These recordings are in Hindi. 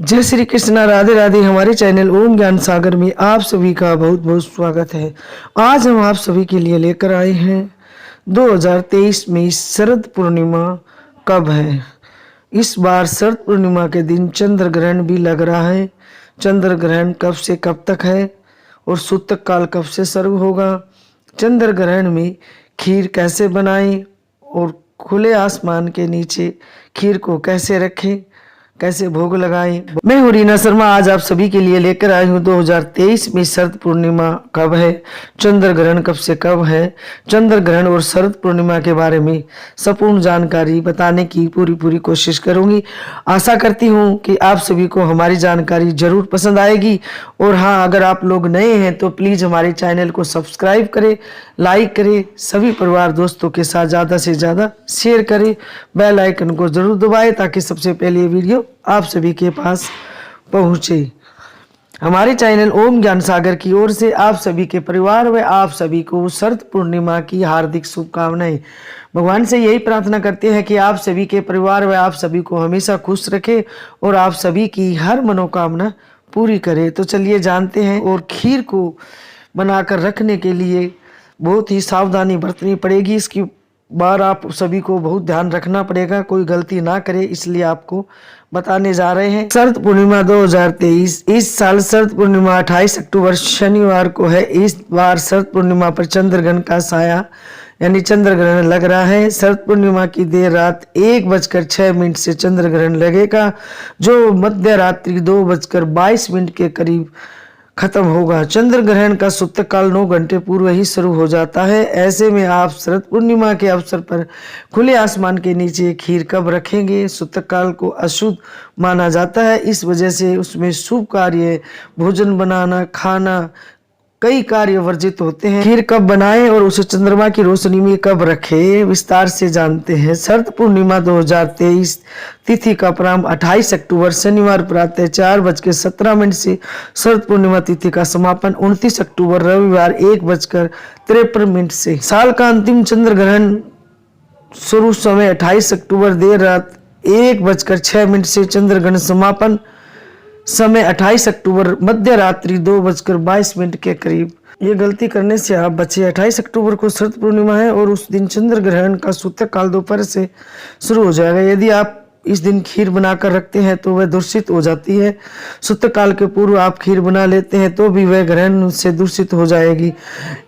जय श्री कृष्णा, राधे राधे। हमारे चैनल ओम ज्ञान सागर में आप सभी का बहुत बहुत स्वागत है। आज हम आप सभी के लिए लेकर आए हैं 2023 में शरद पूर्णिमा कब है। इस बार शरद पूर्णिमा के दिन चंद्र ग्रहण भी लग रहा है। चंद्र ग्रहण कब से कब तक है और सूतक काल कब से शुरू होगा। चंद्र ग्रहण में खीर कैसे बनाएं और खुले आसमान के नीचे खीर को कैसे रखें, कैसे भोग लगाएं। मैं हूं रीना शर्मा। आज आप सभी के लिए लेकर आई हूं 2023 में शरद पूर्णिमा कब है, चंद्र ग्रहण कब से कब है, चंद्र ग्रहण और शरद पूर्णिमा के बारे में संपूर्ण जानकारी बताने की पूरी कोशिश करूंगी। आशा करती हूं कि आप सभी को हमारी जानकारी जरूर पसंद आएगी। और हाँ, अगर आप लोग नए हैं तो प्लीज हमारे चैनल को सब्सक्राइब करें, लाइक करें, सभी परिवार दोस्तों के साथ ज़्यादा से ज़्यादा शेयर करें, बेल आइकन को जरूर दबाएं ताकि सबसे पहले ये वीडियो आप सभी के पास पहुंचे। हमारे चैनल ओम ज्ञान सागर की ओर से आप सभी के परिवार व आप सभी को शरद पूर्णिमा की हार्दिक शुभकामनाएं। भगवान से यही प्रार्थना करते हैं कि आप सभी के परिवार व आप सभी को हमेशा खुश रखे और आप सभी की हर मनोकामना पूरी करे। तो चलिए जानते हैं। और खीर को बनाकर रखने के लिए बहुत ही सावधानी बरतनी पड़ेगी। इसकी बार आप सभी को बहुत ध्यान रखना पड़ेगा, कोई गलती ना करे, इसलिए आपको बताने जा रहे हैं। शरद पूर्णिमा 2023, इस साल शरद पूर्णिमा 28 अक्टूबर शनिवार को है। इस बार शरद पूर्णिमा पर चंद्र ग्रहण का साया यानी चंद्र ग्रहण लग रहा है। शरद पूर्णिमा की देर रात 1:06 से चंद्र ग्रहण लगेगा, जो मध्य रात्रि 2:22 के करीब खत्म होगा। चंद्र ग्रहण का सूतक काल 9 घंटे पूर्व ही शुरू हो जाता है। ऐसे में आप शरद पूर्णिमा के अवसर पर खुले आसमान के नीचे खीर कब रखेंगे। सूतक काल को अशुद्ध माना जाता है, इस वजह से उसमें शुभ कार्य, भोजन बनाना, खाना, कई कार्य वर्जित होते हैं। खीर कब बनाएं और उसे चंद्रमा की रोशनी में कब रखें, विस्तार से जानते हैं। शरद पूर्णिमा 2023 तिथि का प्रारंभ 28 अक्टूबर शनिवार प्रातः 4:17 से, शरद पूर्णिमा तिथि का समापन 29 अक्टूबर रविवार 1:53 से। साल का अंतिम चंद्र ग्रहण शुरू समय 28 अक्टूबर देर रात 1:06 से, चंद्र ग्रहण समापन समय 28 अक्टूबर मध्य रात्रि 2:22 के करीब। ये गलती करने से आप बचे। 28 अक्टूबर को शरद पूर्णिमा है और उस दिन चंद्र ग्रहण का सूतक काल दोपहर से शुरू हो जाएगा। यदि आप इस दिन खीर बनाकर रखते हैं तो वह दूषित हो जाती है। सूतक काल के पूर्व आप खीर बना लेते हैं तो भी वह ग्रहण से दूषित हो जाएगी।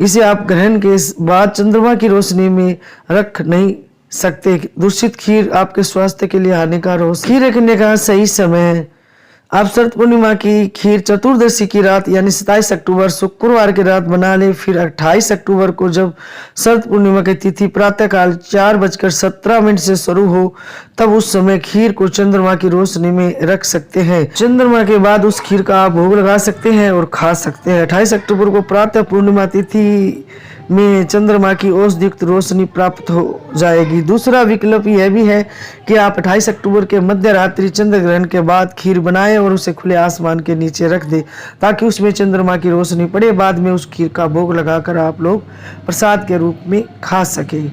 इसे आप ग्रहण के बाद चंद्रमा की रोशनी में रख नहीं सकते। दूषित खीर आपके स्वास्थ्य के लिए हानिकारक हो। खीर रखने का सही समय है। आप शरद पूर्णिमा की खीर चतुर्दशी की रात यानी 27 अक्टूबर शुक्रवार की रात बना ले। फिर 28 अक्टूबर को जब शरद पूर्णिमा की तिथि प्रातःकाल 4:17 से शुरू हो, तब उस समय खीर को चंद्रमा की रोशनी में रख सकते हैं। चंद्रमा के बाद उस खीर का आप भोग लगा सकते हैं और खा सकते हैं। 28 अक्टूबर को प्रातः पूर्णिमा तिथि में चंद्रमा की औषधियुक्त रोशनी प्राप्त हो जाएगी। दूसरा विकल्प यह भी है कि आप 28 अक्टूबर के मध्य रात्रि चंद्र ग्रहण के बाद खीर बनाएं और उसे खुले आसमान के नीचे रख दें ताकि उसमें चंद्रमा की रोशनी पड़े। बाद में उस खीर का भोग लगाकर आप लोग प्रसाद के रूप में खा सकें।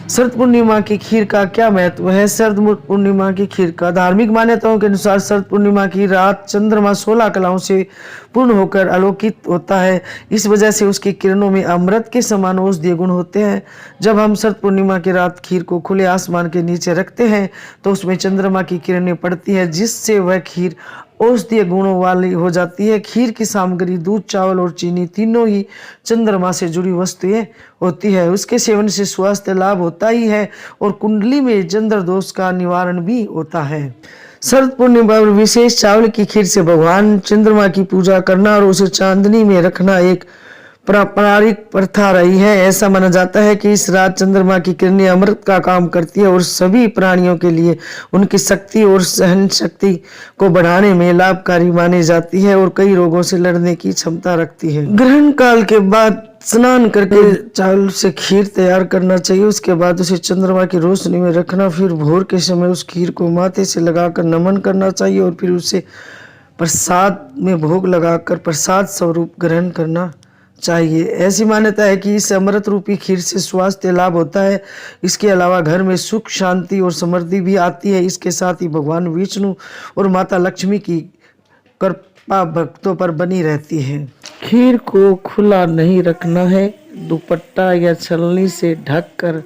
शरद पूर्णिमा की खीर का क्या महत्व है। शरद पूर्णिमा की खीर का धार्मिक मान्यताओं के अनुसार शरद पूर्णिमा की रात चंद्रमा 16 कलाओं से पूर्ण होकर आलोकित होता है। इस वजह से उसकी किरणों में अमृत के समान औषधीय गुण होते हैं। जब हम शरद पूर्णिमा की रात खीर को खुले आसमान के नीचे रखते हैं तो उसमें चंद्रमा की किरणें पड़ती है, जिससे वह खीर औषधीय गुणों वाली हो जाती है। खीर की सामग्री दूध, चावल और चीनी तीनों ही चंद्रमा से जुड़ी वस्तुएं होती है। उसके सेवन से स्वास्थ्य लाभ होता ही है और कुंडली में चंद्र दोष का निवारण भी होता है। शरद पूर्णिमा पर विशेष चावल की खीर से भगवान चंद्रमा की पूजा करना और उसे चांदनी में रखना एक पारंपरिक प्रथा रही है। ऐसा माना जाता है कि इस रात चंद्रमा की किरणें अमृत का काम करती है और सभी प्राणियों के लिए उनकी शक्ति और सहन शक्ति को बढ़ाने में लाभकारी मानी जाती है और कई रोगों से लड़ने की क्षमता रखती है। ग्रहण काल के बाद स्नान करके चावल से खीर तैयार करना चाहिए। उसके बाद उसे चंद्रमा की रोशनी में रखना। फिर भोर के समय उस खीर को माथे से लगाकर नमन करना चाहिए और फिर उसे प्रसाद में भोग लगाकर प्रसाद स्वरूप ग्रहण करना चाहिए। ऐसी मान्यता है कि इस अमृत रूपी खीर से स्वास्थ्य लाभ होता है। इसके अलावा घर में सुख, शांति और समृद्धि भी आती है। इसके साथ ही भगवान विष्णु और माता लक्ष्मी की कृपा भक्तों पर बनी रहती है। खीर को खुला नहीं रखना है, दुपट्टा या छलनी से ढककर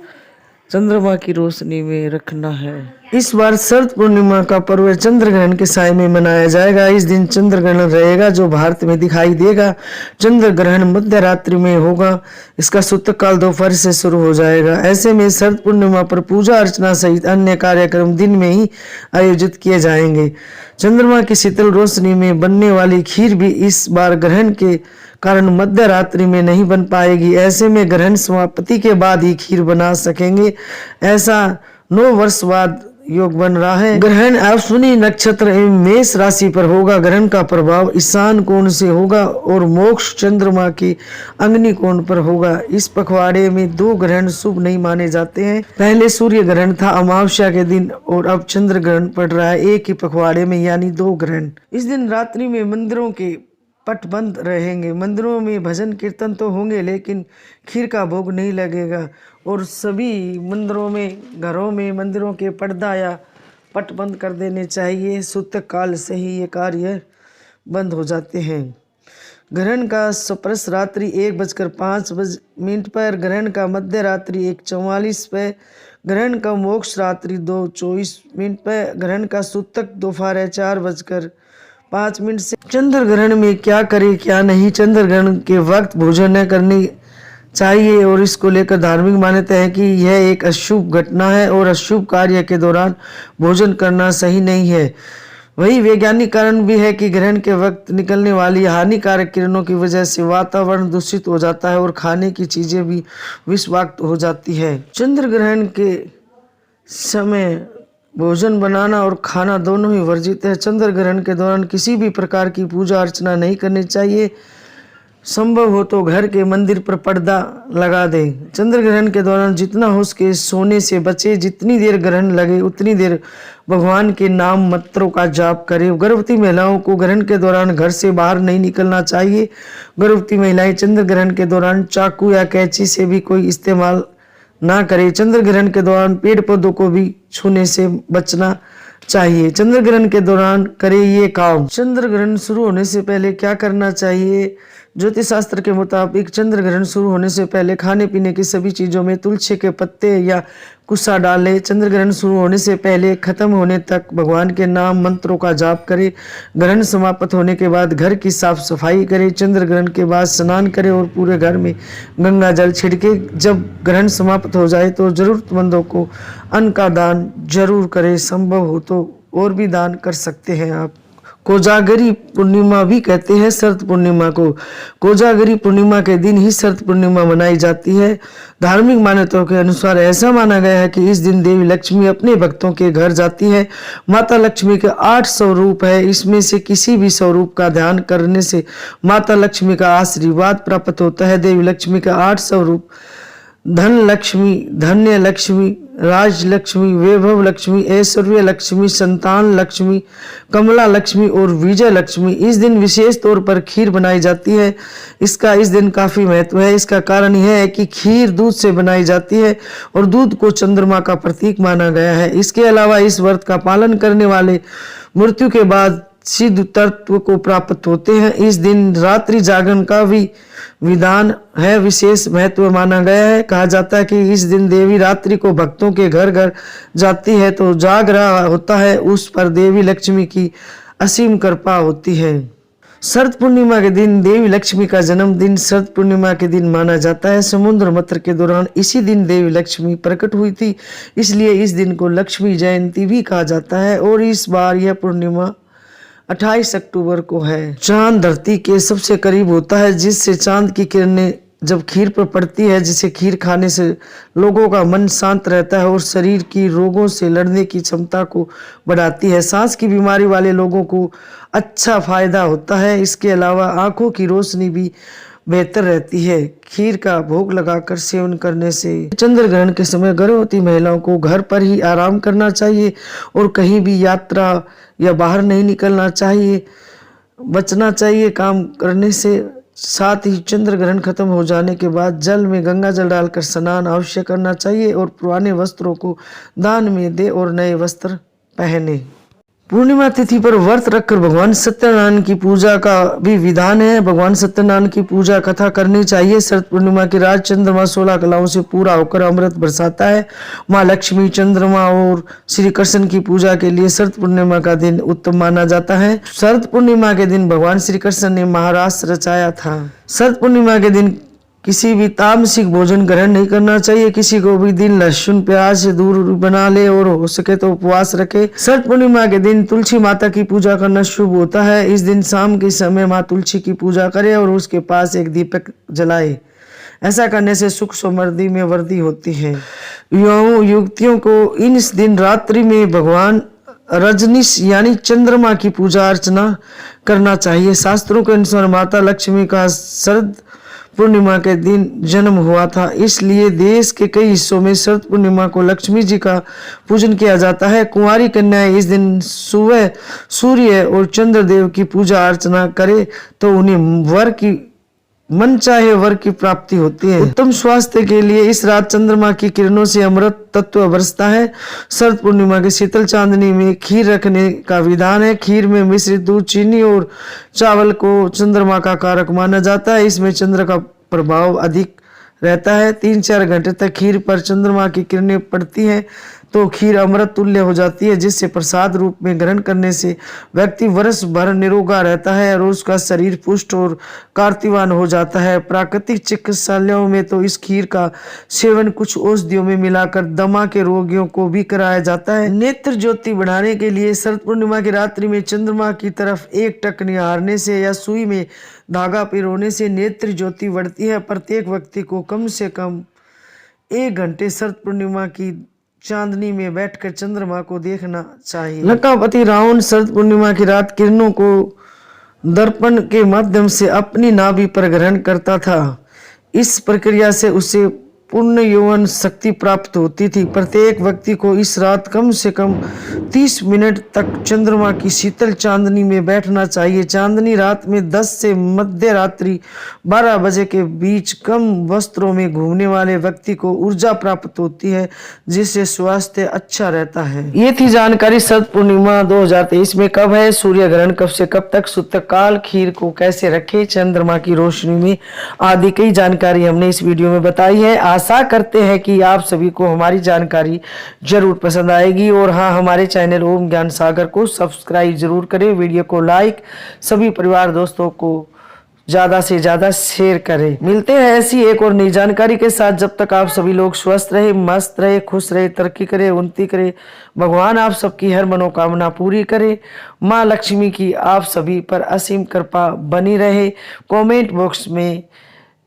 चंद्रमा की रोशनी में रखना है। इस बार शरद पूर्णिमा का पर्व चंद्र ग्रहण के साय में मनाया जाएगा। इस दिन चंद्र ग्रहण रहेगा जो भारत में दिखाई देगा। चंद्र ग्रहण मध्य रात्रि में होगा। इसका सूतक काल दोपहर से शुरू हो जाएगा। ऐसे में शरद पूर्णिमा पर पूजा अर्चना सहित अन्य कार्यक्रम दिन में ही आयोजित किए जाएंगे। चंद्रमा की शीतल रोशनी में बनने वाली खीर भी इस बार ग्रहण के कारण मध्य रात्रि में नहीं बन पाएगी। ऐसे में ग्रहण समाप्ति के बाद ही खीर बना सकेंगे। ऐसा 9 वर्ष बाद योग बन रहा है। ग्रहण अश्विनी नक्षत्र एवं मेष राशि पर होगा। ग्रहण का प्रभाव ईशान कोण से होगा और मोक्ष चंद्रमा के अग्नि कोण पर होगा। इस पखवाड़े में 2 ग्रहण शुभ नहीं माने जाते हैं। पहले सूर्य ग्रहण था अमावस्या के दिन और अब चंद्र ग्रहण पड़ रहा है एक ही पखवाड़े में, यानी 2 ग्रहण। इस दिन रात्रि में मंदिरों के पट बंद रहेंगे। मंदिरों में भजन कीर्तन तो होंगे लेकिन खीर का भोग नहीं लगेगा और सभी मंदिरों में, घरों में मंदिरों के पर्दा या पट बंद कर देने चाहिए। सूतक काल से ही ये कार्य बंद हो जाते हैं। ग्रहण का स्पर्श रात्रि 1:05 पर, ग्रहण का मध्य रात्रि 1:44 पर, ग्रहण का मोक्ष रात्रि 2:24 पर, ग्रहण का सूतक दोपहर 4:05 से। चंद्र ग्रहण में क्या करें क्या नहीं। चंद्र ग्रहण के वक्त भोजन न करनी चाहिए और इसको लेकर धार्मिक मान्यता है कि यह एक अशुभ घटना है और अशुभ कार्य के दौरान भोजन करना सही नहीं है। वही वैज्ञानिक कारण भी है कि ग्रहण के वक्त निकलने वाली हानिकारक किरणों की वजह से वातावरण दूषित हो जाता है और खाने की चीजें भी विषवाक्त हो जाती है। चंद्र ग्रहण के समय भोजन बनाना और खाना दोनों ही वर्जित है। चंद्र ग्रहण के दौरान किसी भी प्रकार की पूजा अर्चना नहीं करनी चाहिए। संभव हो तो घर के मंदिर पर पर्दा लगा दें। चंद्र ग्रहण के दौरान जितना हो सके सोने से बचे। जितनी देर ग्रहण लगे उतनी देर भगवान के नाम मंत्रों का जाप करें। गर्भवती महिलाओं को ग्रहण के दौरान घर से बाहर नहीं निकलना चाहिए। गर्भवती महिलाएं चंद्र ग्रहण के दौरान चाकू या कैंची से भी कोई इस्तेमाल ना करें। चंद्र ग्रहण के दौरान पेड़ पौधों को भी छूने से बचना चाहिए। चंद्र ग्रहण के दौरान करें ये काम। चंद्र ग्रहण शुरू होने से पहले क्या करना चाहिए। ज्योतिष शास्त्र के मुताबिक चंद्र ग्रहण शुरू होने से पहले खाने पीने की सभी चीजों में तुलसी के पत्ते या कुसा डालें। चंद्र ग्रहण शुरू होने से पहले खत्म होने तक भगवान के नाम मंत्रों का जाप करें। ग्रहण समाप्त होने के बाद घर की साफ सफाई करें। चंद्र ग्रहण के बाद स्नान करें और पूरे घर में गंगा जल छिड़के। जब ग्रहण समाप्त हो जाए तो जरूरतमंदों को अन्न का दान जरूर करें। संभव हो तो और भी दान कर सकते हैं आप। कोजागरी पूर्णिमा भी कहते हैं शरद पूर्णिमा को। कोजागरी पूर्णिमा के दिन ही शरद पूर्णिमा मनाई जाती है। धार्मिक मान्यताओं के अनुसार ऐसा माना गया है कि इस दिन देवी लक्ष्मी अपने भक्तों के घर जाती है। माता लक्ष्मी के 8 स्वरूप है। इसमें से किसी भी स्वरूप का ध्यान करने से माता लक्ष्मी का आशीर्वाद प्राप्त होता है। देवी लक्ष्मी के 8 स्वरूप धन लक्ष्मी, धन्य लक्ष्मी, राज लक्ष्मी, वैभव लक्ष्मी, ऐश्वर्य लक्ष्मी, संतान लक्ष्मी, कमला लक्ष्मी और विजय लक्ष्मी। इस दिन विशेष तौर पर खीर बनाई जाती है। इसका इस दिन काफी महत्व है। इसका कारण यह है कि खीर दूध से बनाई जाती है और दूध को चंद्रमा का प्रतीक माना गया है। इसके अलावा इस व्रत का पालन करने वाले मृत्यु के बाद सिद्ध तत्व को प्राप्त होते हैं। इस दिन रात्रि जागरण का भी विधान है, विशेष महत्व माना गया है। कहा जाता है कि इस दिन देवी रात्रि को भक्तों के घर घर जाती है तो जाग रहा होता है उस पर देवी लक्ष्मी की असीम कृपा होती है। शरद पूर्णिमा के दिन देवी लक्ष्मी का जन्मदिन शरद पूर्णिमा के दिन माना जाता है। समुद्र मंथन के दौरान इसी दिन देवी लक्ष्मी प्रकट हुई थी, इसलिए इस दिन को लक्ष्मी जयंती भी कहा जाता है। और इस बार यह पूर्णिमा 28 अक्टूबर को है। चांद धरती के सबसे करीब होता है, जिससे चांद की किरणें जब खीर पर पड़ती है, जिसे खीर खाने से लोगों का मन शांत रहता है और शरीर की रोगों से लड़ने की क्षमता को बढ़ाती है। सांस की बीमारी वाले लोगों को अच्छा फायदा होता है। इसके अलावा आंखों की रोशनी भी बेहतर रहती है। खीर का भोग लगाकर सेवन करने से चंद्र ग्रहण के समय गर्भवती महिलाओं को घर पर ही आराम करना चाहिए और कहीं भी यात्रा या बाहर नहीं निकलना चाहिए, बचना चाहिए काम करने से। साथ ही चंद्र ग्रहण खत्म हो जाने के बाद जल में गंगा जल डालकर स्नान अवश्य करना चाहिए और पुराने वस्त्रों को दान में दे और नए वस्त्र पहने। पूर्णिमा तिथि पर व्रत रखकर भगवान सत्यनारायण की पूजा का भी विधान है। भगवान सत्यनारायण की पूजा कथा करनी चाहिए। शरद पूर्णिमा की रात चंद्रमा 16 कलाओं से पूरा होकर अमृत बरसाता है। माँ लक्ष्मी, चंद्रमा और श्री कृष्ण की पूजा के लिए शरद पूर्णिमा का दिन उत्तम माना जाता है। शरद पूर्णिमा के दिन भगवान श्री कृष्ण ने महाराष्ट्र रचाया था। शरद पूर्णिमा के दिन किसी भी तामसिक भोजन ग्रहण नहीं करना चाहिए। किसी को भी दिन लहसुन प्याज से दूर बना ले और हो सके तो उपवास रखे। शरद पूर्णिमा के दिन तुलसी माता की पूजा करना शुभ होता है। इस दिन शाम के समय माँ तुलसी की पूजा करे और उसके पास एक दीपक जलाए। ऐसा करने से सुख समृद्धि में वृद्धि होती है। युवाओं युवतियों को इस दिन रात्रि में भगवान रजनीश यानी चंद्रमा की पूजा अर्चना करना चाहिए। शास्त्रों के अनुसार माता लक्ष्मी का शरद पूर्णिमा के दिन जन्म हुआ था, इसलिए देश के कई हिस्सों में शरद पूर्णिमा को लक्ष्मी जी का पूजन किया जाता है। कुंवारी कन्याएं इस दिन सुबह सूर्य और चंद्रदेव की पूजा अर्चना करे तो उन्हें वर की मनचाहे वर की प्राप्ति होती है। उत्तम स्वास्थ्य के लिए इस रात चंद्रमा की किरणों से अमृत तत्व बरसता है। शरद पूर्णिमा की शीतल चांदनी में खीर रखने का विधान है। खीर में मिश्रित दूध, चीनी और चावल को चंद्रमा का कारक माना जाता है। इसमें चंद्र का प्रभाव अधिक रहता है। 3-4 घंटे तक खीर पर चंद्रमा की किरणें पड़ती हैं तो खीर अमृत तुल्य हो जाती है, जिससे प्रसाद रूप में ग्रहण करने से व्यक्ति वर्ष भर निरोगा रहता है और उसका शरीर पुष्ट और कार्तिवान हो जाता है। प्राकृतिक चिकित्सालयों में तो इस खीर का सेवन कुछ औषधियों में मिलाकर दमा के रोगियों को भी कराया जाता है। नेत्र ज्योति बढ़ाने के लिए शरद पूर्णिमा की रात्रि में चंद्रमा की तरफ एक टक निहारने से या सुई में धागा पिरोने से नेत्र ज्योति बढ़ती है। प्रत्येक व्यक्ति को कम से कम 1 घंटे शरद पूर्णिमा की चांदनी में बैठकर चंद्रमा को देखना चाहिए। लंकापति रावण शरद पूर्णिमा की रात किरणों को दर्पण के माध्यम से अपनी नाभि पर ग्रहण करता था। इस प्रक्रिया से उसे पूर्ण यौवन शक्ति प्राप्त होती थी। प्रत्येक व्यक्ति को इस रात कम से कम 30 मिनट तक चंद्रमा की शीतल चांदनी में बैठना चाहिए। चांदनी रात में 10 से मध्य रात्रि 12 बजे के बीच कम वस्त्रों में घूमने वाले व्यक्ति को ऊर्जा प्राप्त होती है, जिससे स्वास्थ्य अच्छा रहता है। ये थी जानकारी शरद पूर्णिमा 2023 में कब है, सूर्य ग्रहण कब से कब तक, सूतकाल, खीर को कैसे रखे, चंद्रमा की रोशनी में आदि कई जानकारी हमने इस वीडियो में बताई है। आशा करते हैं कि आप सभी को हमारी जानकारी जरूर पसंद आएगी और हाँ, हमारे चैनल ओम ज्ञान सागर को सब्सक्राइब जरूर करें, वीडियो को लाइक, सभी परिवार दोस्तों को ज्यादा से ज्यादा शेयर करें। मिलते हैं ऐसी एक और नई जानकारी के साथ। जब तक आप सभी लोग स्वस्थ रहे, मस्त रहे, खुश रहे, तरक्की करे, उन्नति करे, भगवान आप सबकी हर मनोकामना पूरी करे। माँ लक्ष्मी की आप सभी पर असीम कृपा बनी रहे। कमेंट बॉक्स में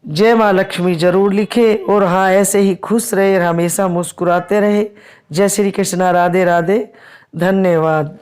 जय माँ लक्ष्मी जरूर लिखे और हाँ, ऐसे ही खुश रहे और हमेशा मुस्कुराते रहे। जय श्री कृष्णा, राधे राधे, धन्यवाद।